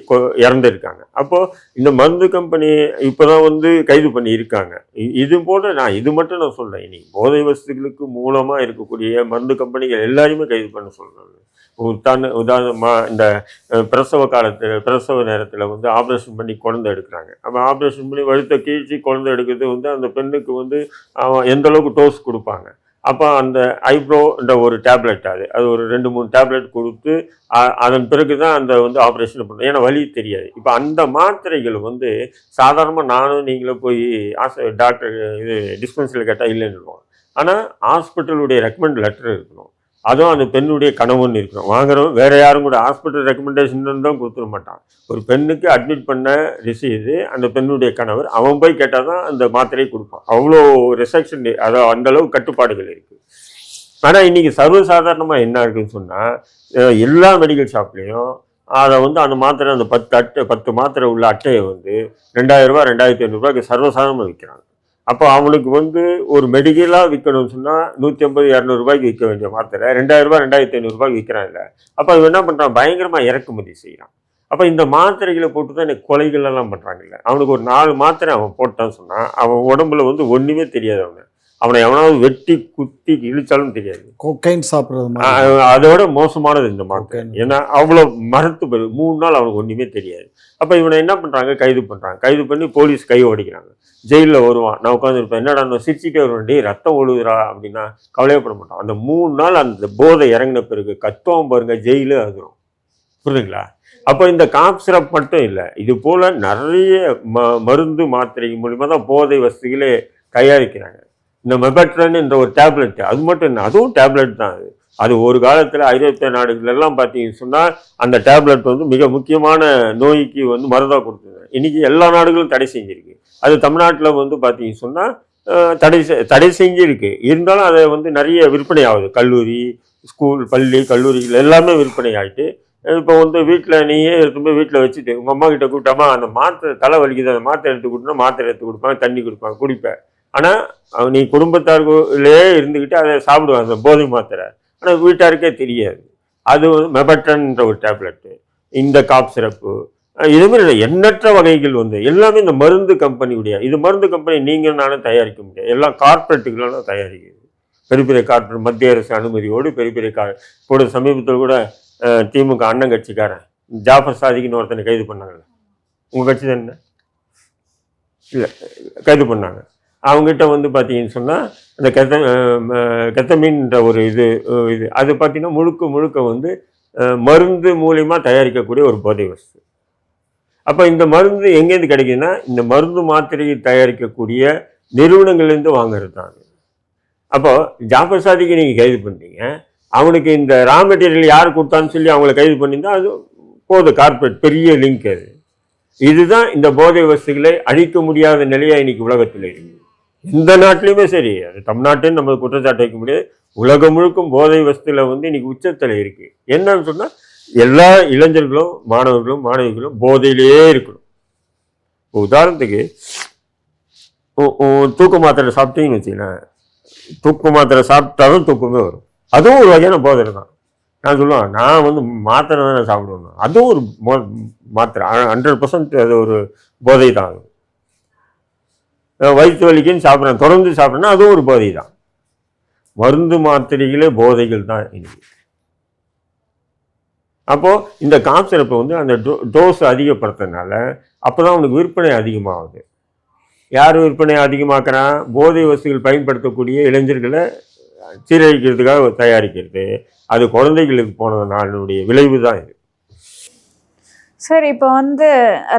இறந்துருக்காங்க. அப்போது இந்த மருந்து கம்பெனி இப்போ தான் வந்து கைது பண்ணி இருக்காங்க. இது போல இது மட்டும் நான் சொல்கிறேன். இன்னைக்கு போதை வசதிகளுக்கு மூலமாக இருக்கக்கூடிய மருந்து கம்பெனிகள் எல்லாரையுமே கைது பண்ண சொல்கிறாங்க. உதாரணமாக இந்த பிரசவ நேரத்தில் வந்து ஆப்ரேஷன் பண்ணி குழந்தை எடுக்கிறாங்க. அப்போ ஆப்ரேஷன் பண்ணி வழுத்த கீழ்ச்சி குழந்தை எடுக்கிறது வந்து அந்த பெண்ணுக்கு வந்து எந்த அளவுக்கு டோஸ் கொடுப்பாங்க. அப்போ அந்த ஐப்ரோன்ற ஒரு டேப்லெட் அது ஒரு 2-3 டேப்லெட் கொடுத்து அதன் பிறகு தான் அந்த வந்து ஆப்ரேஷன் பண்ணுறோம். ஏன்னா வலி தெரியாது. இப்போ அந்த மாத்திரைகள் வந்து சாதாரணமாக நானும் நீங்களும் போய் டாக்டர் இது டிஸ்பென்சரியில் கேட்டால் இல்லைன்னு சொல்லுவாங்க. ஆனால் ஹாஸ்பிட்டலுடைய ரெக்கமெண்ட் லெட்டர் இருக்கணும், அதுவும் அந்த பெண்ணுடைய கனவுன்னு இருக்கணும். வாங்குறவங்க வேறு யாரும் கூட ஹாஸ்பிட்டல் ரெக்கமெண்டேஷன் தான் கொடுத்துட மாட்டான். ஒரு பெண்ணுக்கு அட்மிட் பண்ண ரிசீது அந்த பெண்ணுடைய கணவர், அவன் போய் கேட்டால் தான் அந்த மாத்திரையை கொடுப்பான். அவ்வளோ ரெஸ்ட்ரிக்ஷன், அதாவது அந்தளவு கட்டுப்பாடுகள் இருக்குது. ஆனால் இன்றைக்கி சர்வசாதாரணமாக என்ன இருக்குதுன்னு சொன்னால் எல்லா மெடிக்கல் ஷாப்லேயும் அதை வந்து அந்த மாத்திரை அந்த 10 மாத்திரை உள்ள அட்டையை வந்து 2000 ரூபா 2500 சர்வசாதாரணமாக விற்கிறாங்க. அப்போ அவனுக்கு வந்து ஒரு மெடிக்கலாக விற்கணும்னு சொன்னால் 150-200 ரூபாய்க்கு விற்க வேண்டிய மாத்திரை 2000 ரூபா 2500 விற்கிறான். இல்லை, அப்போ அது என்ன பண்ணுறான், பயங்கரமாக இறக்குமதி செய்கிறான். அப்போ இந்த மாத்திரைகளை போட்டு தான் எனக்கு கொலைகளெல்லாம் பண்ணுறாங்கல்ல. அவனுக்கு ஒரு 4 மாத்திரை அவன் போட்டான்னு சொன்னால் அவன் உடம்புல வந்து ஒன்றுமே தெரியாது. அவனை எவனாவது வெட்டி குத்தி இழிச்சாலும் தெரியாது. கொக்கைன் சாப்பிட்றது அதோட மோசமானது இந்த மாத்திரை. ஏன்னா அவ்வளோ மரத்து போய் 3 நாள் அவனுக்கு ஒன்றுமே தெரியாது. அப்போ இவனை என்ன பண்ணுறாங்க, கைது பண்ணுறாங்க. கைது பண்ணி போலீஸ் கை ஓடிக்கிறாங்க. ஜெயிலில் வருவான். நான் உட்காந்துருப்பேன், என்னடா நான் சிரிச்சிட்டே வருவேன், டே ரத்தம் ஒழுகுறா அப்படின்னா கவலையப்பட மாட்டான். அந்த 3 நாள் அந்த போதை இறங்கின பிறகு கத்துவான் பாருங்க, ஜெயிலே ஆகுறோம். புரியுதுங்களா? அப்போ இந்த காப் சிரப் மட்டும் இல்லை, இது போல் நிறைய மருந்து மாத்திரை மூலிமா தான் போதை வசதிகளே தயாரிக்கிறாங்க. இந்த மெபட்ரன் என்ற ஒரு டேப்லெட், அது மட்டும் இல்லை, அதுவும் டேப்லெட் தான். அது ஒரு காலத்தில் ஐரோப்பிய நாடுகளெல்லாம் பார்த்தீங்கன்னு சொன்னால் அந்த டேப்லெட் வந்து மிக முக்கியமான நோய்க்கு வந்து மருந்தாக கொடுத்துருங்க. இன்றைக்கி எல்லா நாடுகளும் தடை செஞ்சுருக்கு. அது தமிழ்நாட்டில் வந்து பார்த்தீங்கன்னு சொன்னால் தடை செஞ்சுருக்கு. இருந்தாலும் அதை வந்து நிறைய விற்பனை ஆகுது. கல்லூரி, ஸ்கூல், பள்ளி, கல்லூரிகள் எல்லாமே விற்பனை ஆகிட்டு இப்போ வந்து வீட்டில் நீயே எடுத்து போய் வீட்டில் வச்சுட்டு உங்கள் அம்மா கிட்ட கூப்பிட்டாமா அந்த மாத்திரை தலை வலிக்குது, அந்த மாத்திரை எடுத்து கொடுத்தா மாத்திரை எடுத்து கொடுப்பாங்க, தண்ணி கொடுப்பாங்க, குடிப்பேன். ஆனால் நீ குடும்பத்தாருக்குள்ளே இருந்துக்கிட்டு அதை சாப்பிடுவாங்க அந்த போதை மாத்திரை. ஆனால் வீட்டாருக்கே தெரியாது. அது வந்து மெபட்ரன்ற ஒரு டேப்லெட்டு, இந்த காப் சிரப்பு, இதுமாரி எண்ணற்ற வகைகள் வந்து எல்லாமே இந்த மருந்து கம்பெனியுடைய. இது மருந்து கம்பெனி நீங்கள் நானும் தயாரிக்க முடியாது, எல்லாம் கார்பரேட்டுகளால் தயாரிக்குது. பெரிய பெரிய கார்பரேட், மத்திய அரசு அனுமதியோடு பெரிய பெரிய கூட சமீபத்தில் கூட திமுக அண்ணன் கட்சிக்காரன் ஜாஃபர் சாதிக்குன்னு ஒருத்தனை கைது பண்ணாங்கல்ல, உங்கள் கட்சி தான் என்ன இல்லை கைது பண்ணாங்க. அவங்ககிட்ட வந்து பார்த்தீங்கன்னு சொன்னால் அந்த கெத்தமீன்ற ஒரு இது அது பார்த்தீங்கன்னா முழுக்க வந்து மருந்து மூலிமா தயாரிக்கக்கூடிய ஒரு போதை வஸ்து. அப்போ இந்த மருந்து எங்கேருந்து கிடைக்குதுன்னா இந்த மருந்து மாத்திரையை தயாரிக்கக்கூடிய நிறுவனங்கள்லேருந்து வாங்குறது தான். அப்போது ஜாஃபர் சாதிக்கு நீங்கள் கைது பண்ணுறீங்க, அவனுக்கு இந்த ரா மெட்டீரியல் யார் கொடுத்தான்னு சொல்லி அவங்கள கைது பண்ணியிருந்தா அது போதும், கார்பரேட் பெரிய லிங்க் அது. இதுதான் இந்த போதை வஸ்துகளை அழிக்க முடியாத நிலையாக இன்னைக்கு உலகத்தில் இருக்குது. எந்த நாட்டிலையுமே சரி, அது தமிழ்நாட்டுன்னு நம்ம குற்றச்சாட்டு வைக்க முடியாது. உலகம் முழுக்கும் போதை வஸ்துல வந்து இன்னைக்கு உச்சத்தில் இருக்குது. என்னன்னு சொன்னால் எல்லா இளைஞர்களும் மாணவிகளும் போதையிலேயே இருக்கணும். உதாரணத்துக்கு தூக்க மாத்திரை சாப்பிட்டீங்கன்னு வச்சுக்கலாம், தூக்க மாத்திரை சாப்பிட்டாலும் தூக்கமே வரும், அதுவும் ஒரு வகையான போதை தான். நான் சொல்லுவேன், நான் வந்து மாத்திரை தான் சாப்பிடுவேன், அதுவும் ஒரு மாத்திரை 100% அது ஒரு போதை தான். வயிற்று வலிக்குன்னு சாப்பிட்றேன், தொடர்ந்து சாப்பிட்றேன்னா அதுவும் ஒரு போதை தான். மருந்து மாத்திரைகளே போதைகள் தான் இன்னைக்கு. அப்போது இந்த காப் சிரப்பை வந்து அந்த டோஸ் அதிகப்படுத்துறதுனால அப்போ தான் அவனுக்கு விற்பனை அதிகமாகுது. யார் விற்பனை அதிகமாக்குறான்? போதை வஸ்துகள் பயன்படுத்தக்கூடிய இளைஞர்களை சீரழிக்கிறதுக்காக தயாரிக்கிறது. அது குழந்தைகளுக்கு போனதுனாலுடைய விளைவு தான் இது. சார், இப்போ வந்து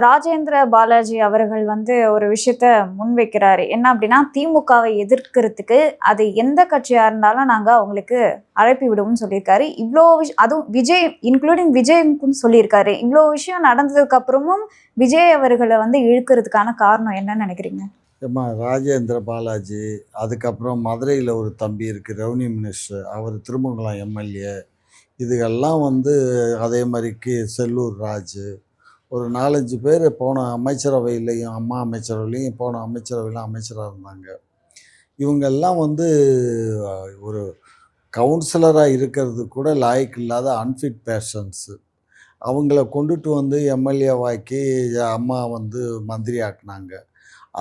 ராஜேந்திர பாலாஜி அவர்கள் வந்து ஒரு விஷயத்த முன்வைக்கிறாரு. என்ன அப்படின்னா, திமுகவை எதிர்க்கிறதுக்கு அது எந்த கட்சியாக இருந்தாலும் நாங்கள் அவங்களுக்கு அழைப்பி விடுவோம்னு சொல்லியிருக்காரு. இவ்வளோ அதுவும் விஜய் இன்க்ளூடிங் விஜய்க்கும் சொல்லியிருக்காரு. இவ்வளோ விஷயம் நடந்ததுக்கு அப்புறமும் விஜய் அவர்களை வந்து இழுக்கிறதுக்கான காரணம் என்னன்னு நினைக்கிறீங்க? ஏம்மா, ராஜேந்திர பாலாஜி, அதுக்கப்புறம் மதுரையில் ஒரு தம்பி இருக்குது ரெவன்யூ மினிஸ்டர், அவர் திருமங்கலம் எம்எல்ஏ, இதுகெல்லாம் வந்து அதே மாதிரிக்கு செல்லூர் ராஜு, ஒரு 4-5 பேர் போன அமைச்சரவையிலையும் அம்மா அமைச்சரவையிலையும் போன அமைச்சரவையிலும் அமைச்சராக இருந்தாங்க. இவங்கெல்லாம் வந்து ஒரு கவுன்சிலராக இருக்கிறது கூட லாய்க்கு இல்லாத அன்ஃபிட் பேர்சன்ஸு. அவங்கள கொண்டுட்டு வந்து எம்எல்ஏவாக்கி அம்மா வந்து மந்திரி ஆக்குனாங்க.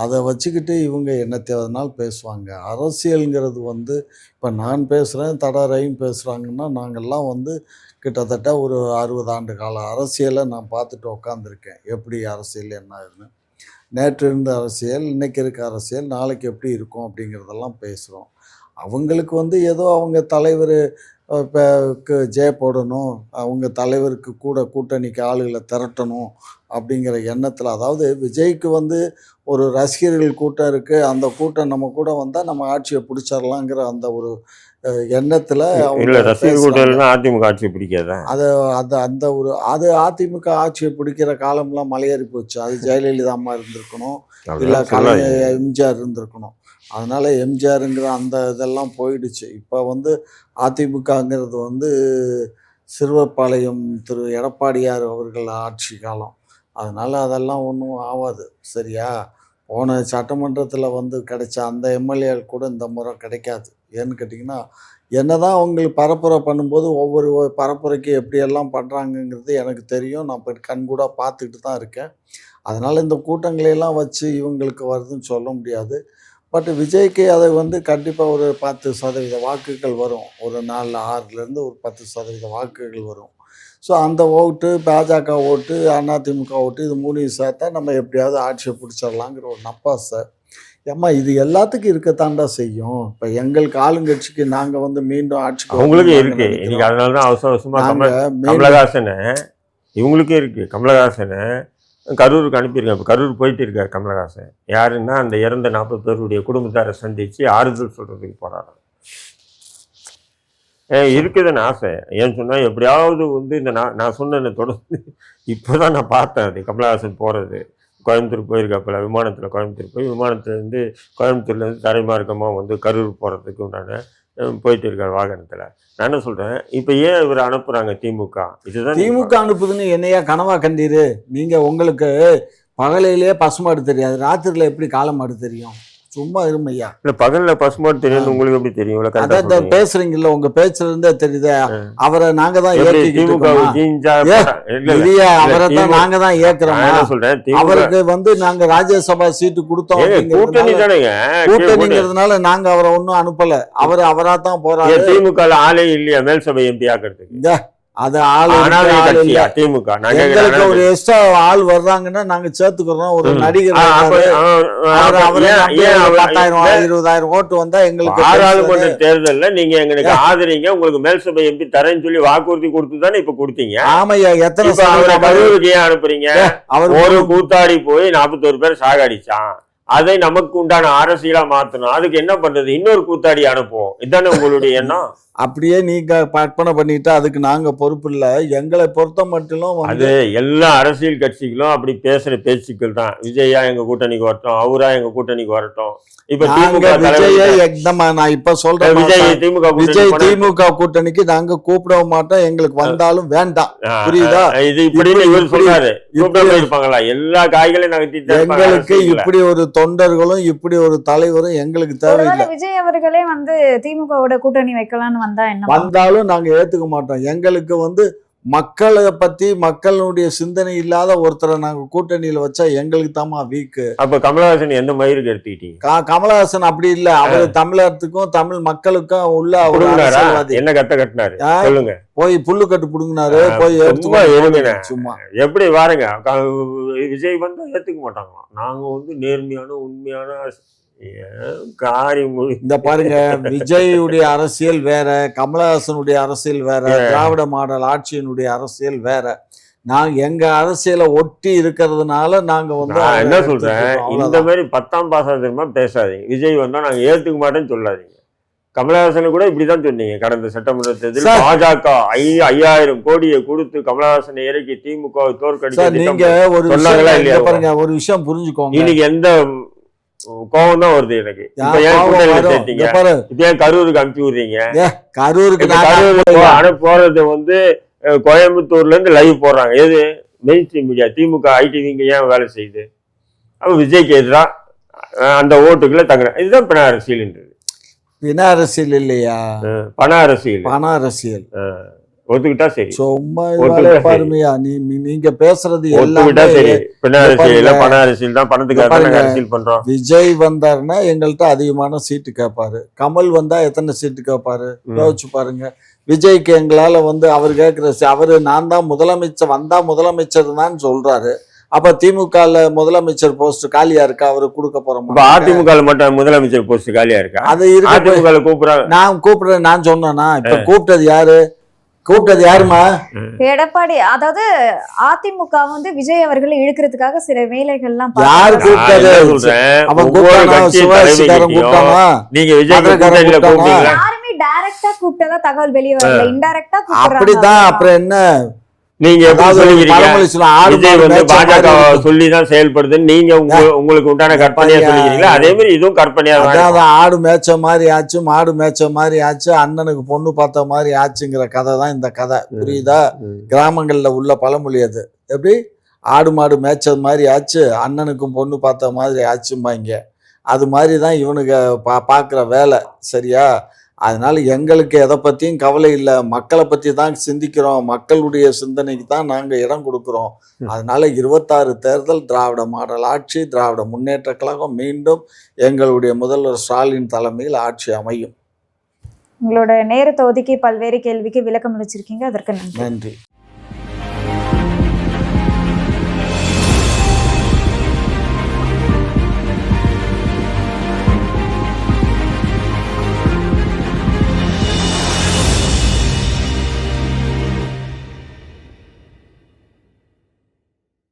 அதை வச்சுக்கிட்டு இவங்க என்ன தேவைனாலும் பேசுவாங்க. அரசியலுங்கிறது வந்து இப்போ நான் பேசுகிறேன், தடாரையும் பேசுகிறாங்கன்னா, நாங்கள்லாம் வந்து கிட்டத்தட்ட ஒரு 60 ஆண்டு கால அரசியலை நான் பார்த்துட்டு உக்காந்துருக்கேன். எப்படி அரசியல் என்ன ஆகுதுன்னு, நேற்று இருந்த அரசியல், இன்றைக்கி இருக்க அரசியல், நாளைக்கு எப்படி இருக்கும் அப்படிங்கிறதெல்லாம் பேசுகிறோம். அவங்களுக்கு வந்து ஏதோ அவங்க தலைவர் இப்போ ஜெய போடணும், அவங்க தலைவருக்கு கூட கூட்டணிக்கு ஆளுகளை திரட்டணும் அப்படிங்கிற எண்ணத்தில், அதாவது விஜய்க்கு வந்து ஒரு ரசிகர்கள் கூட்டம் இருக்குது, அந்த கூட்டம் நம்ம கூட வந்தால் நம்ம ஆட்சியை பிடிச்சிடலாங்கிற அந்த ஒரு எண்ணத்தில் அவங்க ரசிகர் கூட்டம் அதிமுக ஆட்சியை பிடிக்காதா? அது அதிமுக ஆட்சியை பிடிக்கிற காலம்லாம் மலையேறி போச்சு. அது ஜெயலலிதா அம்மா இருந்திருக்கணும், இல்லை கலைஞர் எம்ஜிஆர் இருந்திருக்கணும். அதனால் எம்ஜிஆருங்கிற அந்த இதெல்லாம் போயிடுச்சு. இப்போ வந்து அதிமுகங்கிறது வந்து சிறுவப்பாளையம் திரு எடப்பாடியார் அவர்கள் ஆட்சி காலம். அதனால் அதெல்லாம் ஒன்றும் ஆகாது. சரியா? போன சட்டமன்றத்தில் வந்து கிடைச்ச அந்த எம்எல்ஏ கூட இந்த முறை கிடைக்காது. ஏன்னு கேட்டிங்கன்னா, என்ன தான் அவங்களுக்கு பரப்புரை பண்ணும்போது ஒவ்வொரு பரப்புரைக்கு எப்படியெல்லாம் பண்ணுறாங்கங்கிறது எனக்கு தெரியும். நான் இப்போ கண்கூடாக பார்த்துக்கிட்டு தான் இருக்கேன். அதனால் இந்த கூட்டங்களையெல்லாம் வச்சு இவங்களுக்கு வருதுன்னு சொல்ல முடியாது. பட் விஜய்க்கு அதை வந்து கண்டிப்பாக ஒரு 10% வாக்குகள் வரும். ஒரு 4-6லேருந்து ஒரு 10% வாக்குகள் வரும். ஸோ அந்த ஓட்டு, பாஜக ஓட்டு, அதிமுக ஓட்டு, இது 3 சேர்த்தா நம்ம எப்படியாவது ஆட்சியை பிடிச்சிடலாங்கிற ஒரு நப்பாசை. ஏம்மா, இது எல்லாத்துக்கும் இருக்கத்தாண்டா செய்யும். இப்போ எங்களுக்கு ஆளுங்கட்சிக்கு நாங்கள் வந்து மீண்டும் ஆட்சிக்கு அவங்களுக்கு இருக்கு. இன்னைக்கு அதனால தான் அவசர அவசரமாக கமலஹாசனை இவங்களுக்கே இருக்குது. கமலஹாசனை கரூருக்கு அனுப்பியிருக்காங்க. இப்போ கரூர் போயிட்டு இருக்கார் கமலஹாசன். யாருன்னா அந்த இறந்த 40 பேருடைய குடும்பத்தாரை சந்தித்து ஆறுதல் சொல்கிறதுக்கு போகிறாராம். இருக்குதுன்னு ஆசை. ஏன்னு சொன்னால் எப்படியாவது வந்து இந்த நான் சொன்ன தொடர்ந்து இப்போ தான் நான் பார்த்தேன் அது கமலஹாசன் போகிறது. கோயம்புத்தூர் போயிருக்காப்புல விமானத்தில். கோயம்புத்தூர் போய் விமானத்துலேருந்து கோயம்புத்தூர்லேருந்து தரைமார்க்கமாக வந்து கரூர் போகிறதுக்கு உண்டான போயிட்டு இருக்கார் வாகனத்தில். நான் என்ன சொல்கிறேன், இப்போ ஏன் இவர் அனுப்புகிறாங்க திமுக? இதுதான் திமுக அனுப்புதுன்னு என்னையா கனவா கண்டீரு? நீங்கள் உங்களுக்கு பகலையிலே பசுமாடு தெரியாது, ராத்திரியில் எப்படி காலமாடு தெரியும்? சும்மா இருமையா. இல்லை பகலில் பசுமாடு தெரியும் உங்களுக்கு எப்படி தெரியும்? அதான் பேசுறீங்கல்ல, உங்க பேச்சுல இருந்தே தெரியுது. அவரை நாங்க தான் திமுக அவரை தான் நாங்க தான் ஏக்குறோம். சொல்றேன், அவருக்கு வந்து நாங்க ராஜ்யசபா சீட்டு கொடுத்தோம். கூட்டணி தானேங்க, கூட்டணிங்கிறதுனால நாங்க அவரை ஒன்னும் அனுப்பல. அவரா தான் போறாரு. திமுக ஆளே இல்லையா மேல் சபை எம்பி ஆக்கிறதுக்கு? அது திமுக எங்களுக்கு ஒரு எக்ஸ்ட்ரா ஆள் வர்றாங்கன்னா நாங்க சேர்த்துக்கிறோம். ஒரு நடிகர் 10,000 20,000 ஓட்டு வந்தா எங்களுக்கு பாராளுமன்ற தேர்தல்ல நீங்க எங்களுக்கு ஆதரிங்க, உங்களுக்கு மேல் சபை எம்பி தரேன்னு சொல்லி வாக்குறுதி கொடுத்து தானே இப்ப கொடுத்தீங்க. ஆமையா, எத்தனை கரூருக்கு ஏன் அனுப்புறீங்க? ஒரு கூத்தாடி போய் 41 பேர் சாகடிச்சான். அதை நமக்கு உண்டான அரசியலா மாத்தணும். அதுக்கு என்ன பண்றது? இன்னொரு கூத்தாடி அனுப்புவோம். இதுதானே உங்களுடைய எண்ணம்? அப்படியே நீங்க கற்பனை பண்ணிட்டா அதுக்கு நாங்க பொறுப்பு இல்ல. எங்களை பொறுத்த மட்டும் அது எல்லா அரசியல் கட்சிகளும் அப்படி பேசுற பேச்சுக்கள் தான். விஜயா எங்க கூட்டணிக்கு வரட்டும், அவரா எங்க கூட்டணிக்கு வரட்டும். இப்ப நான் இப்ப சொல்றேன், விஜய் திமுக கூட்டணிக்கு நாங்க கூப்பிட மாட்டோம். எங்களுக்கு வந்தாலும் வேண்டாம். புரியுதா? இது இப்படி இவர் சொல்றாரு. இருப்பாங்களா எல்லா காய்களையும் நகர்த்திட்டு? எங்களுக்கு இப்படி ஒரு தொண்டர்களும் இப்படி ஒரு தலைவரும் எங்களுக்கு தேவையில்லை. விஜய் அவர்களே வந்து திமுகவோட கூட்டணி வைக்கலாம்னு வந்தாலும் நாங்க ஏத்துக்க மாட்டோம். எங்களுக்கு வந்து மக்களை பத்தி மக்களுடைய சிந்தனை இல்லாத ஒருத்தரை நாங்க கூட்டணியில வச்சா எங்களுக்கு தாமா வீக்கு. அப்ப கமலஹாசன் எந்த மயிருக்கு எடுத்துக்கிட்டீங்க? கமலஹாசன் அப்படி இல்ல. அவரு தமிழகத்துக்கும் தமிழ் மக்களுக்கும் உள்ள என்ன கத்த கட்டினாரு சொல்லுங்க. போய் புல்லு கட்டு புடுங்கினாரு. போய் சும்மா எப்படி வாருங்க. விஜய் வந்து ஏத்துக்க மாட்டாங்களாம். நாங்க வந்து நேர்மையான உண்மையான இந்த பாருங்க, விஜயுடைய அரசியல் வேற, கமலஹாசனுடைய அரசியல் வேற, திராவிட மாடல் ஆட்சியினுடைய அரசியல் வேற. நாங்க எங்க அரசியலை ஒட்டி இருக்கிறதுனால நாங்க வந்து என்ன சொல்றேன், இந்த மாதிரி 10ஆம் பாசமா பேசாதீங்க. விஜய் வந்தா நாங்க ஏத்துக்க மாட்டேன்னு சொல்லாதீங்க. கமலஹாசனை கூட இப்படிதான் சொன்னீங்க. கடந்த சட்டமன்ற தேர்தலில் பாஜக 5000 கோடியை கொடுத்து கமலஹாசனை இறக்கி திமுக தோற்கடிக்க நீங்க ஒரு விஷயம் புரிஞ்சுக்கோங்க. இன்னைக்கு எந்த கோவம் தான் வருது எனக்கு. இப்ப கரூருக்கு அனுப்பி விடுறீங்க. கரூருக்கு போறது வந்து கோயம்புத்தூர்ல இருந்து லைவ் போடுறாங்க. எது மெயின் ஸ்ட்ரீம் மீடியா திமுக ஐடிவிங்க ஏன் வேலை செய்யுது? அப்ப விஜய்க்கு எதிராக அந்த ஓட்டுக்குள்ள தங்குற இதுதான் பிண அரசியல்ன்றது. பிண அரசியல் இல்லையா, பண அரசியல். பண அரசியல் ஒத்துக்கிட்டா சரி. சும்மா பாருமையா நீங்க பேசுறது சரி. பிண அரசியல் பண அரசியல் தான். பணத்துக்காக அரசியல் பண்றோம். விஜய் வந்தாருன்னா எங்கள்கிட்ட அதிகமான சீட்டு கேட்பாரு. கமல் வந்தா எத்தனை சீட்டு கேட்பாரு யோசிச்சு பாருங்க. விஜய்க்கு எங்களால வந்து அவர் கேட்கிற அவரு நான் தான் முதலமைச்சர் வந்தா முதலமைச்சர் தான் சொல்றாரு. அப்ப திமுக முதலமைச்சர் போஸ்ட் காலியா இருக்கா? அவரு கொடுக்க போறோம். அதிமுக மட்டும் முதலமைச்சர் போஸ்ட் காலியா இருக்கா? அது இருக்கு. நான் கூப்பிடுறேன் நான் சொன்னேன்னா இப்ப கூப்பிட்டது யாரு? கூப்பிட்டது யாருமா? எடப்பாடி. அதாவது அதிமுக வந்து விஜய் அவர்களை இழுக்கிறதுக்காக சில வேலைகள்லாம் யாரு கூப்பிட்டது? யாருமே டைரக்டா கூப்பிட்டதா தகவல் வெளியே வரல. இன்டைரக்டா அப்படிதான். அப்புறம் என்ன நீங்க பாஜக சொல்லிதான் செயல்படுதுன்னு நீங்க உங்களுக்கு உண்டான கற்பனையா சொல்லிக்கிறீங்களா? அதே மாதிரி இதுவும் கற்பனையா தான். ஆடு மேய்ச்ச மாதிரி ஆச்சு, மாடு மேய்ச்ச மாதிரி ஆச்சு, அண்ணனுக்கு பொண்ணு பார்த்த மாதிரி ஆச்சுங்கிற கதை தான் இந்த கதை. புரியுதா? கிராமங்கள்ல உள்ள பழமொழி அது. எப்படி ஆடு மாடு மேய்ச்சது மாதிரி ஆச்சு, அண்ணனுக்கும் பொண்ணு பார்த்த மாதிரி ஆச்சும்பாங்க. அது மாதிரி தான் இவனுக்கு பார்க்குற வேலை. சரியா? அதனால எங்களுக்கு எதை பற்றியும் கவலை இல்லை. மக்களை பற்றி தான் சிந்திக்கிறோம். மக்களுடைய சிந்தனைக்கு தான் நாங்கள் இடம் கொடுக்குறோம். அதனால 26 தேர்தல் திராவிட மாடல் ஆட்சி, திராவிட முன்னேற்ற கழகம் மீண்டும் எங்களுடைய முதல்வர் ஸ்டாலின் தலைமையில் ஆட்சி அமையும். உங்களோட நேரத்தை ஒதுக்கி பல்வேறு கேள்விக்கு விளக்கம் அளிச்சிருக்கீங்க. அதற்கு நன்றி.